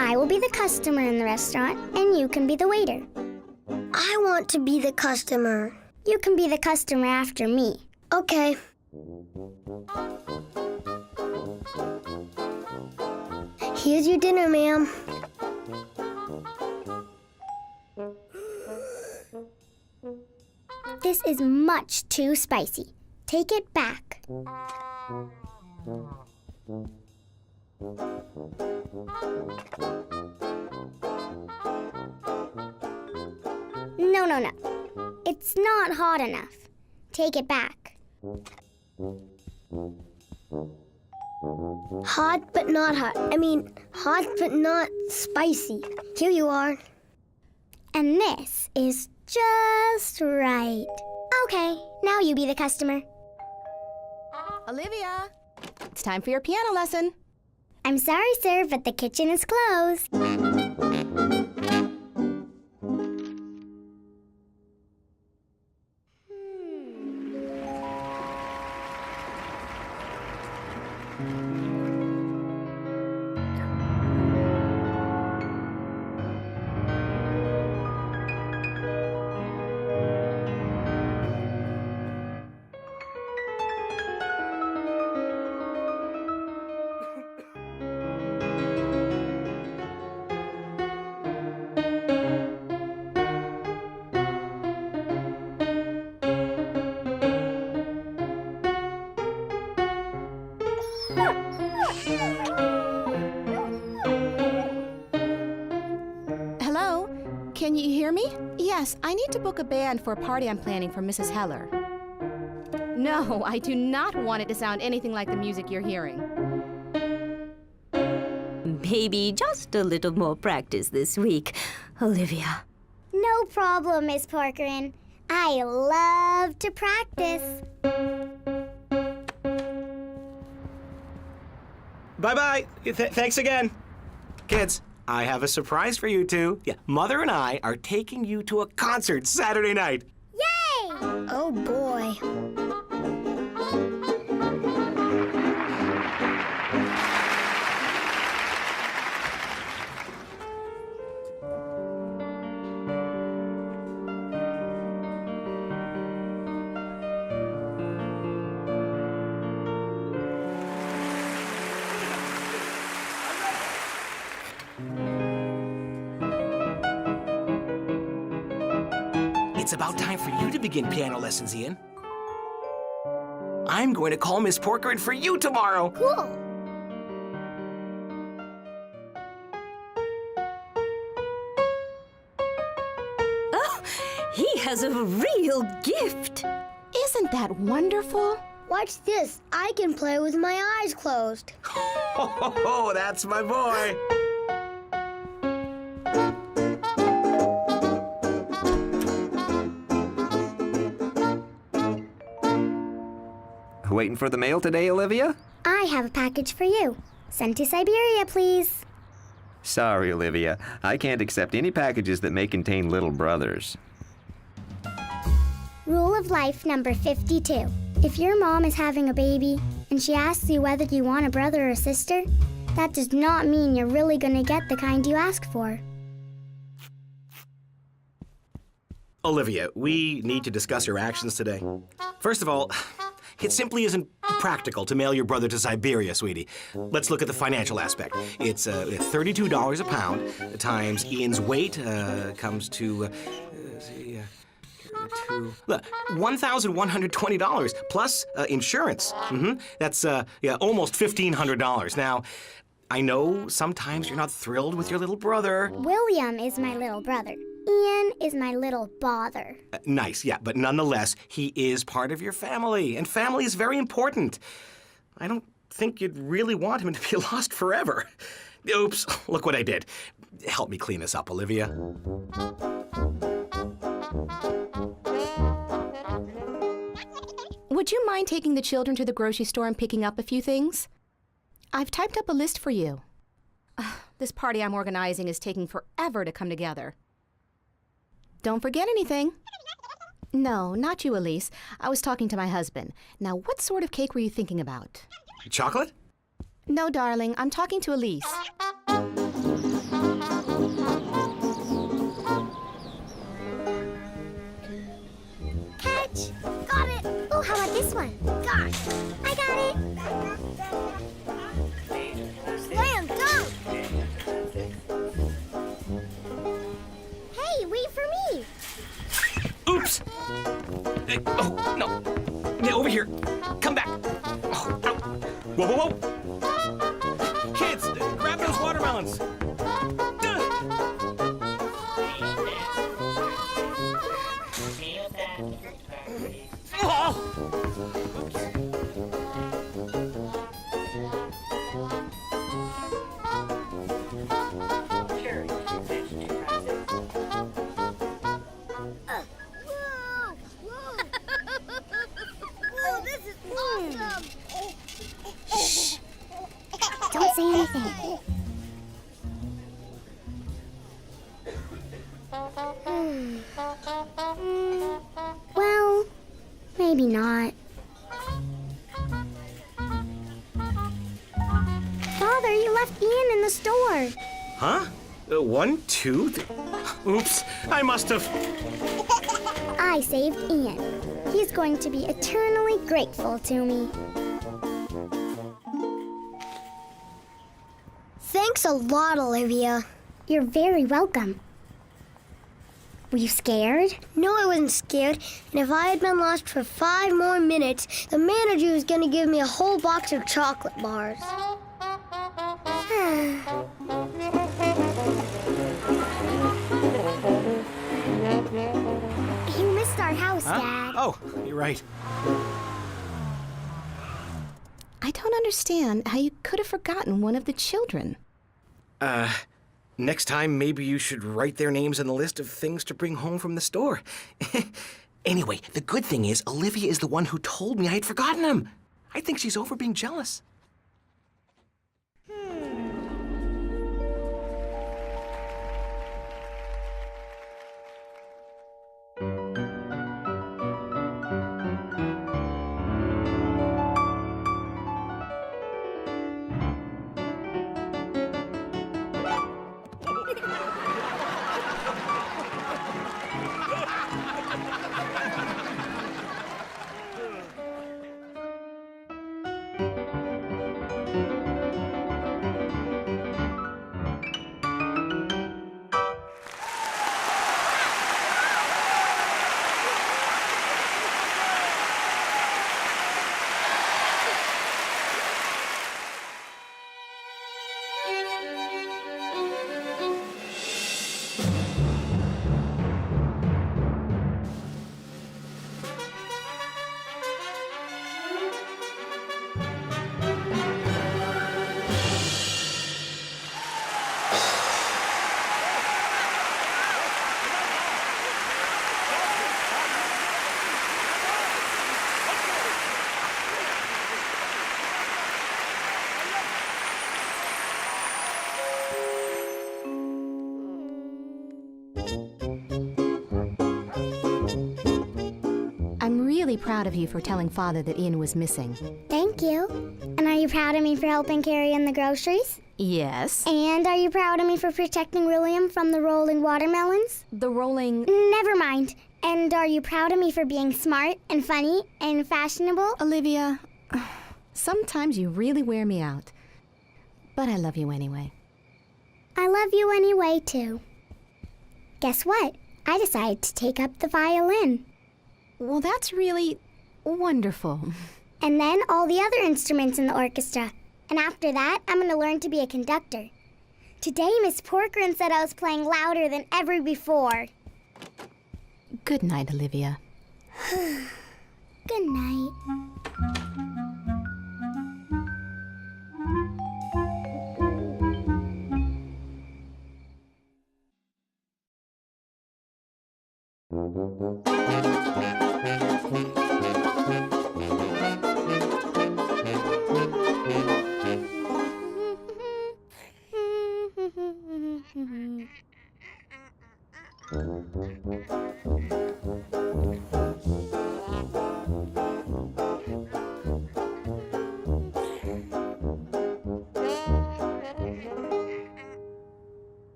I will be the customer in the restaurant, and you can be the waiter. I want to be the customer. You can be the customer after me. Okay. Here's your dinner, ma'am. This is much too spicy. Take it back. No. It's not hot enough. Take it back. Hot but not hot. Hot but not spicy. Here you are. And this is just right. Okay, now you be the customer. Olivia, it's time for your piano lesson. I'm sorry, sir, but the kitchen is closed. Hello? Can you hear me? Yes, I need to book a band for a party I'm planning for Mrs. Heller. No, I do not want it to sound anything like the music you're hearing. Maybe just a little more practice this week, Olivia. No problem, Miss Porkerin. I love to practice. Bye-bye. Thanks again. Kids, I have a surprise for you two. Yeah, Mother and I are taking you to a concert Saturday night. Yay! Oh, boy. It's about time for you to begin piano lessons, Ian. I'm going to call Miss Porkerin for you tomorrow. Cool. Oh, he has a real gift. Isn't that wonderful? Watch this. I can play with my eyes closed. Oh, that's my boy. Waiting for the mail today, Olivia? I have a package for you. Sent to Siberia, please. Sorry, Olivia. I can't accept any packages that may contain little brothers. Rule of life number 52. If your mom is having a baby and she asks you whether you want a brother or sister, that does not mean you're really gonna get the kind you ask for. Olivia, we need to discuss your actions today. First of all, it simply isn't practical to mail your brother to Siberia, sweetie. Let's look at the financial aspect. It's $32 a pound times Ian's weight comes to $1,120 plus insurance. That's almost $1,500. Now, I know sometimes you're not thrilled with your little brother. William is my little brother. Ian is my little bother. Nice, yeah, but nonetheless, he is part of your family, and family is very important. I don't think you'd really want him to be lost forever. Oops, look what I did. Help me clean this up, Olivia. Would you mind taking the children to the grocery store and picking up a few things? I've typed up a list for you. This party I'm organizing is taking forever to come together. Don't forget anything. No, not you, Elise. I was talking to my husband. Now, what sort of cake were you thinking about? Chocolate? No, darling, I'm talking to Elise. Catch! Got it! Oh, how about this one? Gosh! I got it! Slam dunk! Hey, wait for me! Oops! Oh, no. Yeah, over here. Come back. Oh, ow. Whoa, whoa, whoa. Kids, grab those watermelons. Whoa, this is awesome! Shh! Don't say anything. Well, maybe not. Father, you left Ian in the store. Huh? 1, 2, Oops, I must have. I saved Ian. He's going to be eternally grateful to me. Thanks a lot, Olivia. You're very welcome. Were you scared? No, I wasn't scared, and if I had been lost for 5 more minutes, the manager was going to give me a whole box of chocolate bars. You missed our house, Huh? Dad. Oh, you're right. I don't understand how you could have forgotten one of the children. Next time, maybe you should write their names on the list of things to bring home from the store. Anyway, the good thing is, Olivia is the one who told me I had forgotten them. I think she's over being jealous. I'm really proud of you for telling Father that Ian was missing. Thank you. And are you proud of me for helping carry in the groceries? Yes. And are you proud of me for protecting William from the rolling watermelons? The rolling... Never mind. And are you proud of me for being smart and funny and fashionable? Olivia, sometimes you really wear me out. But I love you anyway. I love you anyway, too. Guess what? I decided to take up the violin. Well, that's really wonderful. And then all the other instruments in the orchestra. And after that, I'm going to learn to be a conductor. Today, Miss Porkrin said I was playing louder than ever before. Good night, Olivia. Good night.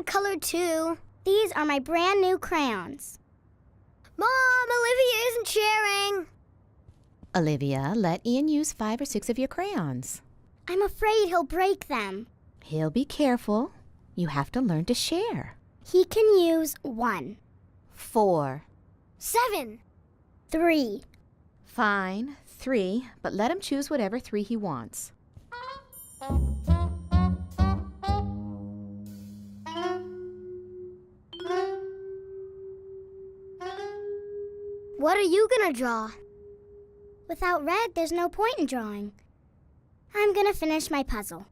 color too. These are my brand new crayons. Mom, Olivia isn't sharing. Olivia, let Ian use 5 or 6 of your crayons. I'm afraid he'll break them. He'll be careful. You have to learn to share. He can use 1. 4. 7. 3. Fine, 3, but let him choose whatever 3 he wants. What are you gonna draw? Without red, there's no point in drawing. I'm gonna finish my puzzle.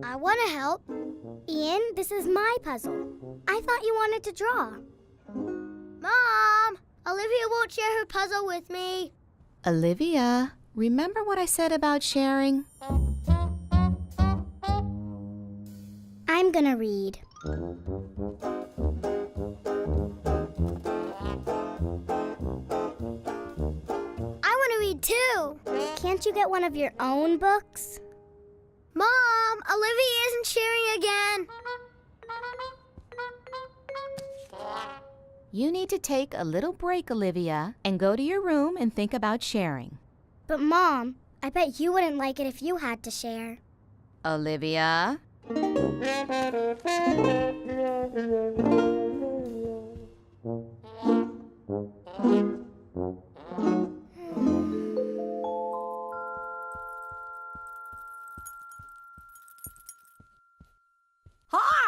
I wanna help. Ian, this is my puzzle. I thought you wanted to draw. Mom, Olivia won't share her puzzle with me. Olivia, remember what I said about sharing? I'm gonna read. I wanna read too. Can't you get one of your own books? Mom, Olivia isn't sharing again. You need to take a little break, Olivia, and go to your room and think about sharing. But Mom, I bet you wouldn't like it if you had to share. Olivia?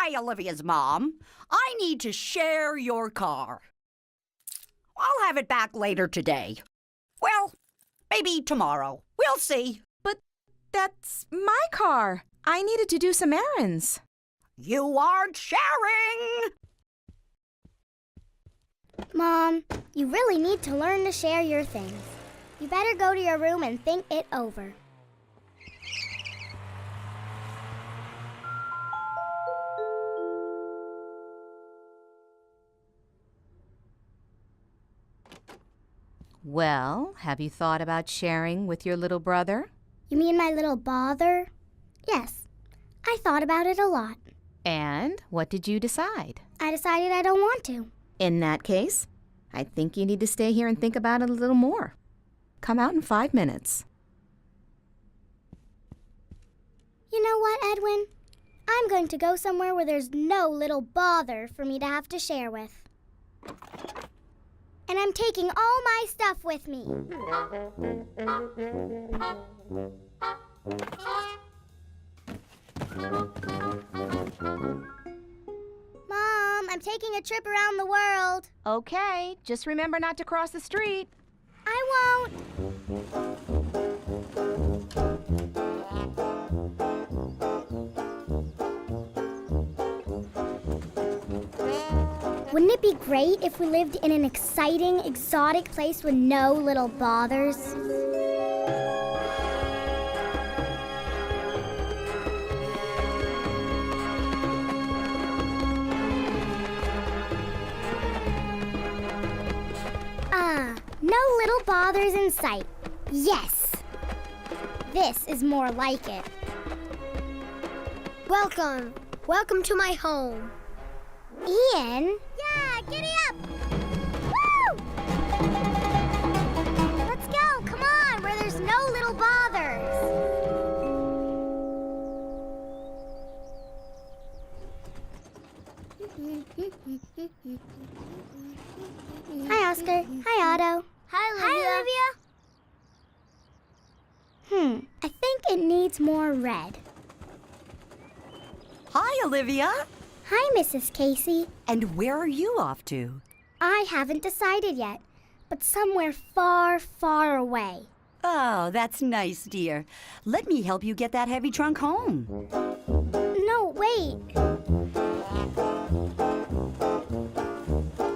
Hi, Olivia's mom. I need to share your car. I'll have it back later today. Well, maybe tomorrow. We'll see. But that's my car. I needed to do some errands. You aren't sharing! Mom, you really need to learn to share your things. You better go to your room and think it over. Well, have you thought about sharing with your little brother? You mean my little bother? Yes, I thought about it a lot. And what did you decide? I decided I don't want to. In that case, I think you need to stay here and think about it a little more. Come out in 5 minutes. You know what, Edwin? I'm going to go somewhere where there's no little bother for me to have to share with. And I'm taking all my stuff with me. Mom, I'm taking a trip around the world. Okay, just remember not to cross the street. I won't. Wouldn't it be great if we lived in an exciting, exotic place with no little bothers? No little bothers in sight. Yes! This is more like it. Welcome. Welcome to my home. Ian? Yeah, giddy up! Woo! Let's go, come on, where there's no little bothers. Hi, Oscar. Hi, Otto. Hi, Olivia. I think it needs more red. Hi, Olivia. Hi, Mrs. Casey. And where are you off to? I haven't decided yet, but somewhere far, far away. Oh, that's nice, dear. Let me help you get that heavy trunk home. No, wait.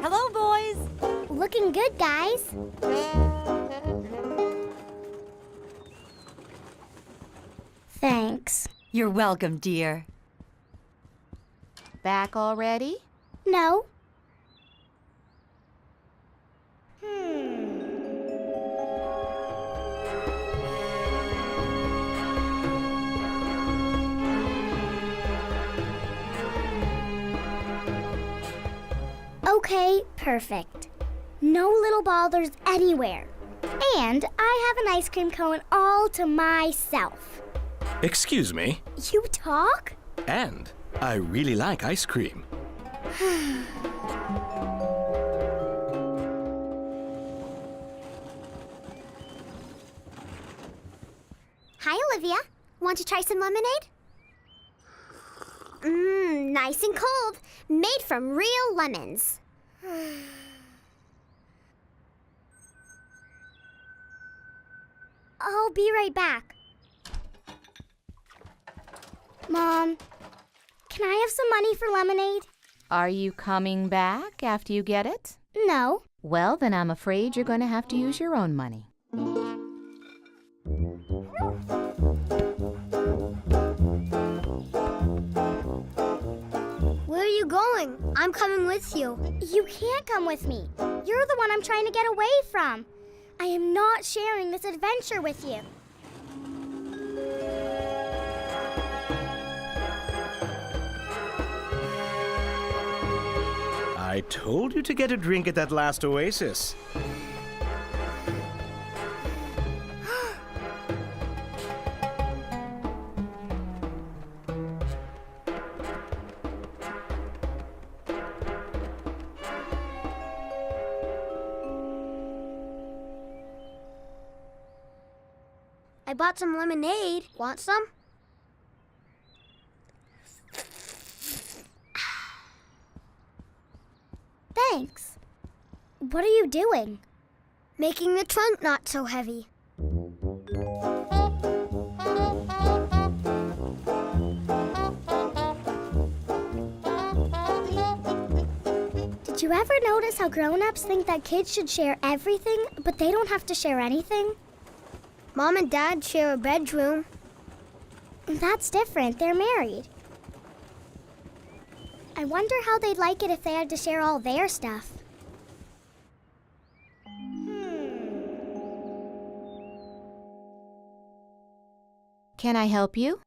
Hello, boys. Looking good, guys. Thanks. You're welcome, dear. Back already? No, Okay, perfect. No little bothers anywhere. And I have an ice cream cone all to myself. Excuse me. You talk? And I really like ice cream. Hi, Olivia. Want to try some lemonade? Mmm, nice and cold. Made from real lemons. I'll be right back. Mom, can I have some money for lemonade? Are you coming back after you get it? No. Well, then I'm afraid you're going to have to use your own money. Where are you going? I'm coming with you. You can't come with me. You're the one I'm trying to get away from. I am not sharing this adventure with you. I told you to get a drink at that last oasis. I bought some lemonade. Want some? Thanks. What are you doing? Making the trunk not so heavy. Did you ever notice how grown-ups think that kids should share everything, but they don't have to share anything? Mom and Dad share a bedroom. That's different. They're married. I wonder how they'd like it if they had to share all their stuff. Can I help you?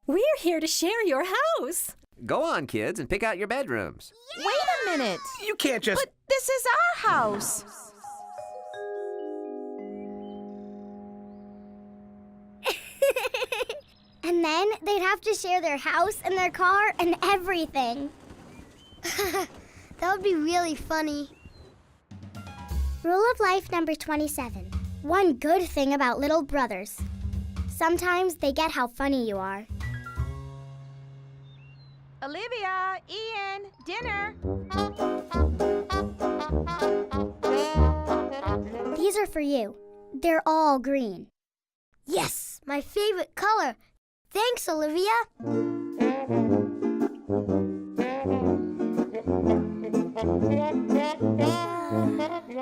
We're here to share your house. Go on, kids, and pick out your bedrooms. Wait a minute. You can't just... But this is our house. And then they'd have to share their house and their car and everything. That would be really funny. Rule of life number 27. One good thing about little brothers. Sometimes they get how funny you are. Olivia, Ian, dinner. These are for you. They're all green. Yes, my favorite color. Thanks, Olivia.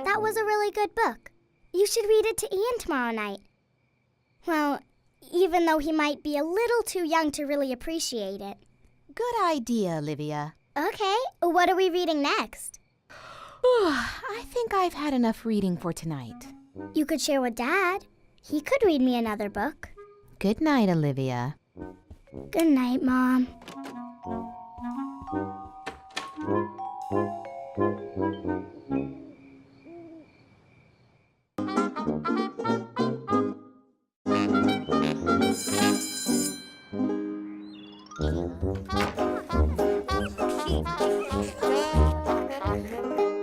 That was a really good book. You should read it to Ian tomorrow night. Well, even though he might be a little too young to really appreciate it. Good idea, Olivia. Okay, what are we reading next? I think I've had enough reading for tonight. You could share with Dad. He could read me another book. Good night, Olivia. Good night, Mom.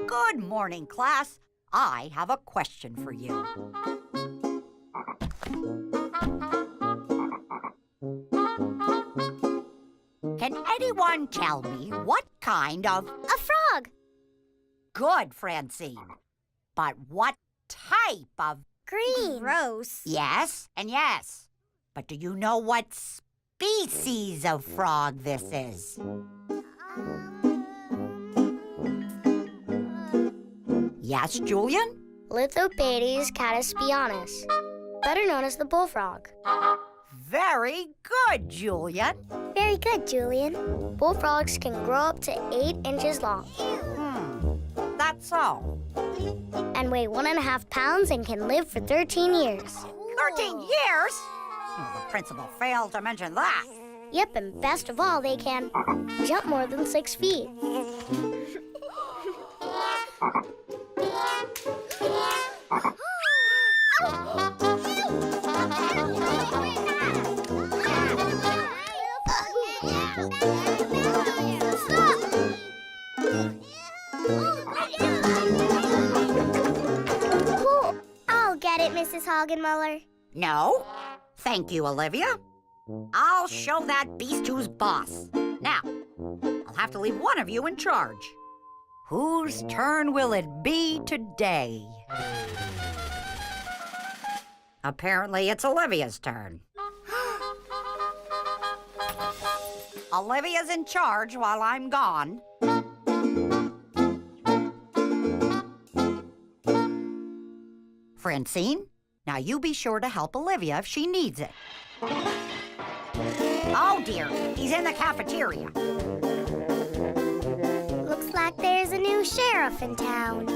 Good morning, class. I have a question for you. Can anyone tell me what kind of... A frog! Good, Francine. But what type of... Green. Gross. Yes and yes. But do you know what species of frog this is? Yes, Julian? Lithobates cataspianus, better known as the bullfrog. Very good, Julian. Very good, Julian. Bullfrogs can grow up to 8 inches long That's so. and weigh 1.5 pounds and can live for 13 years. 13 years? The principal failed to mention that. Yep, and best of all, they can jump more than 6 feet. I'll get it, Mrs. Hoggenmuller. No. Thank you, Olivia. I'll show that beast who's boss. Now, I'll have to leave one of you in charge. Whose turn will it be today? Apparently, it's Olivia's turn. Olivia's in charge while I'm gone. Francine, now you be sure to help Olivia if she needs it. Oh dear, he's in the cafeteria. Looks like there's a new sheriff in town.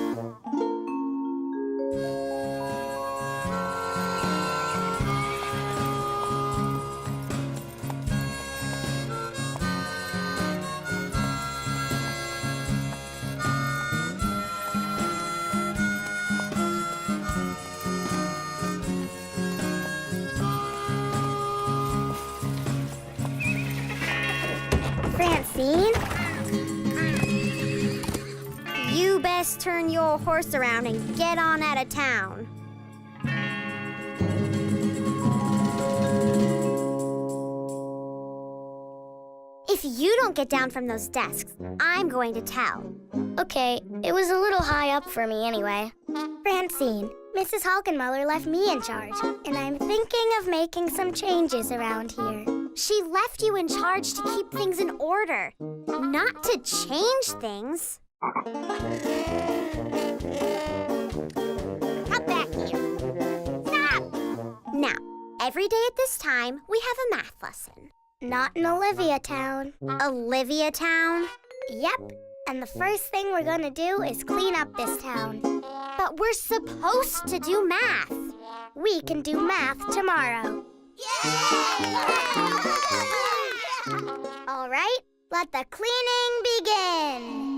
Francine? You best turn your horse around and get on out of town. If you don't get down from those desks, I'm going to tell. Okay, it was a little high up for me anyway. Francine, Mrs. Hoggenmuller left me in charge, and I'm thinking of making some changes around here. She left you in charge to keep things in order, not to change things. Come back here. Stop! Now, every day at this time, we have a math lesson. Not in Olivia Town. Olivia Town? Yep, and the first thing we're gonna do is clean up this town. But we're supposed to do math. We can do math tomorrow. All right, let the cleaning begin.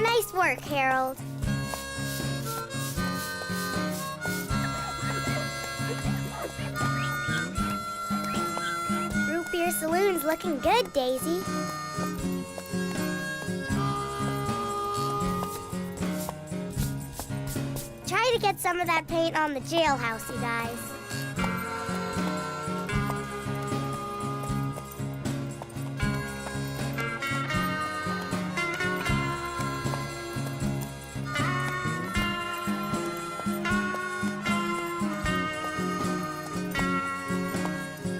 Nice work, Harold. Root Beer Saloon's looking good, Daisy. Try to get some of that paint on the jailhouse, you guys.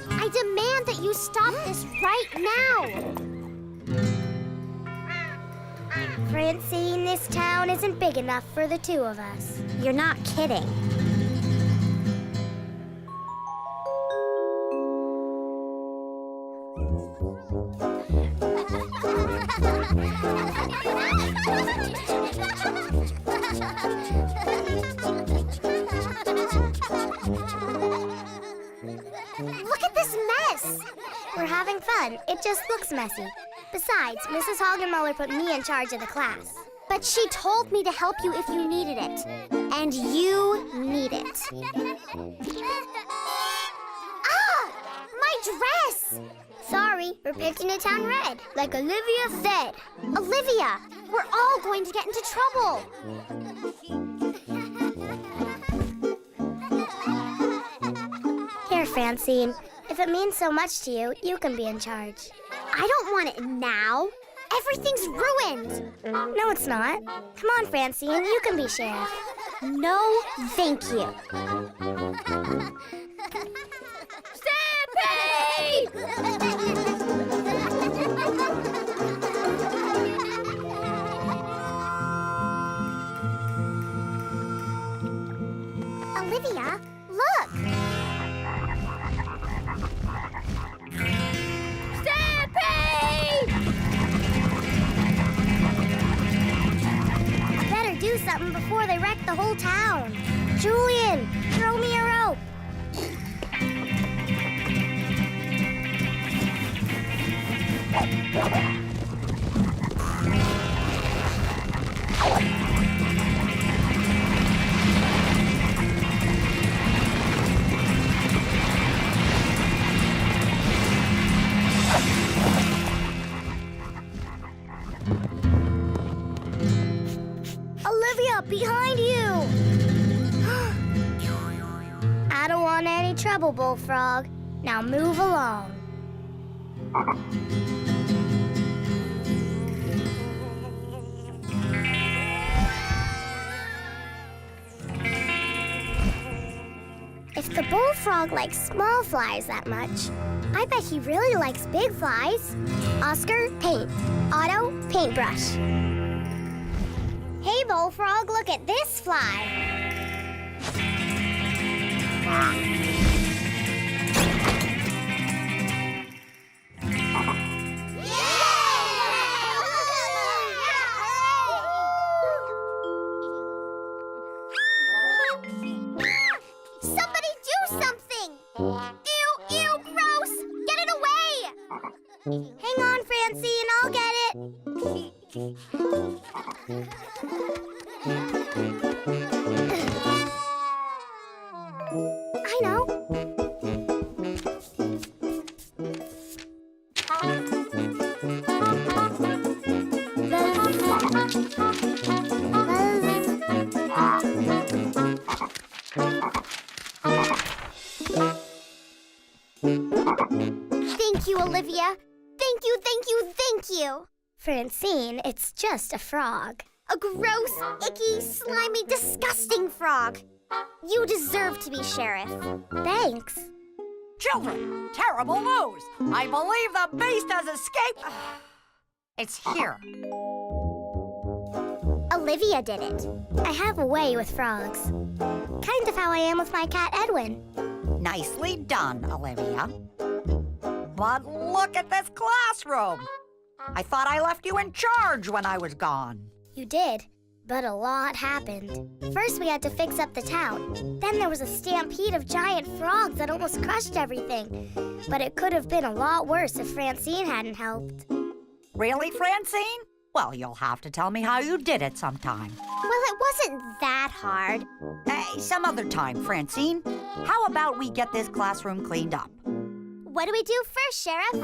I demand that you stop this right now. Francine, this town isn't big enough for the two of us. You're not kidding. Look at this mess! We're having fun. It just looks messy. Besides, Mrs. Hoggenmuller put me in charge of the class. But she told me to help you if you needed it. And you need it. Ah! My dress! Sorry, we're painting the town red, like Olivia said. Olivia, we're all going to get into trouble. Here, Francine. If it means so much to you, you can be in charge. I don't want it now. Everything's ruined. No, it's not. Come on, Francine, you can be sheriff. No, thank you. Stampede! Olivia, look. Do something before they wreck the whole town. Julian, throw me a rope. Olivia, behind you! I don't want any trouble, Bullfrog. Now move along. If the Bullfrog likes small flies that much, I bet he really likes big flies. Oscar, paint. Otto, paintbrush. Hey, Bullfrog, look at this fly. Somebody do something! Ew, ew, gross! Get it away! Hang on, Francine, I'll get it. I know. Thank you, Olivia. Thank you, thank you, thank you. Francine, it's just a frog. A gross, icky, slimy, disgusting frog. You deserve to be sheriff. Thanks. Children, terrible news! I believe the beast has escaped. It's here. Olivia did it. I have a way with frogs. Kind of how I am with my cat Edwin. Nicely done, Olivia. But look at this classroom. I thought I left you in charge when I was gone. You did, but a lot happened. First, we had to fix up the town. Then there was a stampede of giant frogs that almost crushed everything. But it could have been a lot worse if Francine hadn't helped. Really, Francine? Well, you'll have to tell me how you did it sometime. Well, it wasn't that hard. Hey, some other time, Francine. How about we get this classroom cleaned up? What do we do first, Sheriff?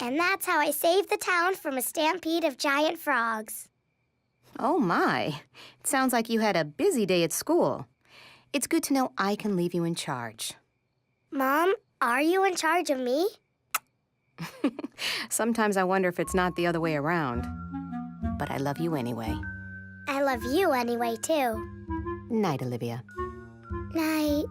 And that's how I saved the town from a stampede of giant frogs. Oh, my. It sounds like you had a busy day at school. It's good to know I can leave you in charge. Mom, are you in charge of me? Sometimes I wonder if it's not the other way around. But I love you anyway. I love you anyway, too. Night, Olivia. Night.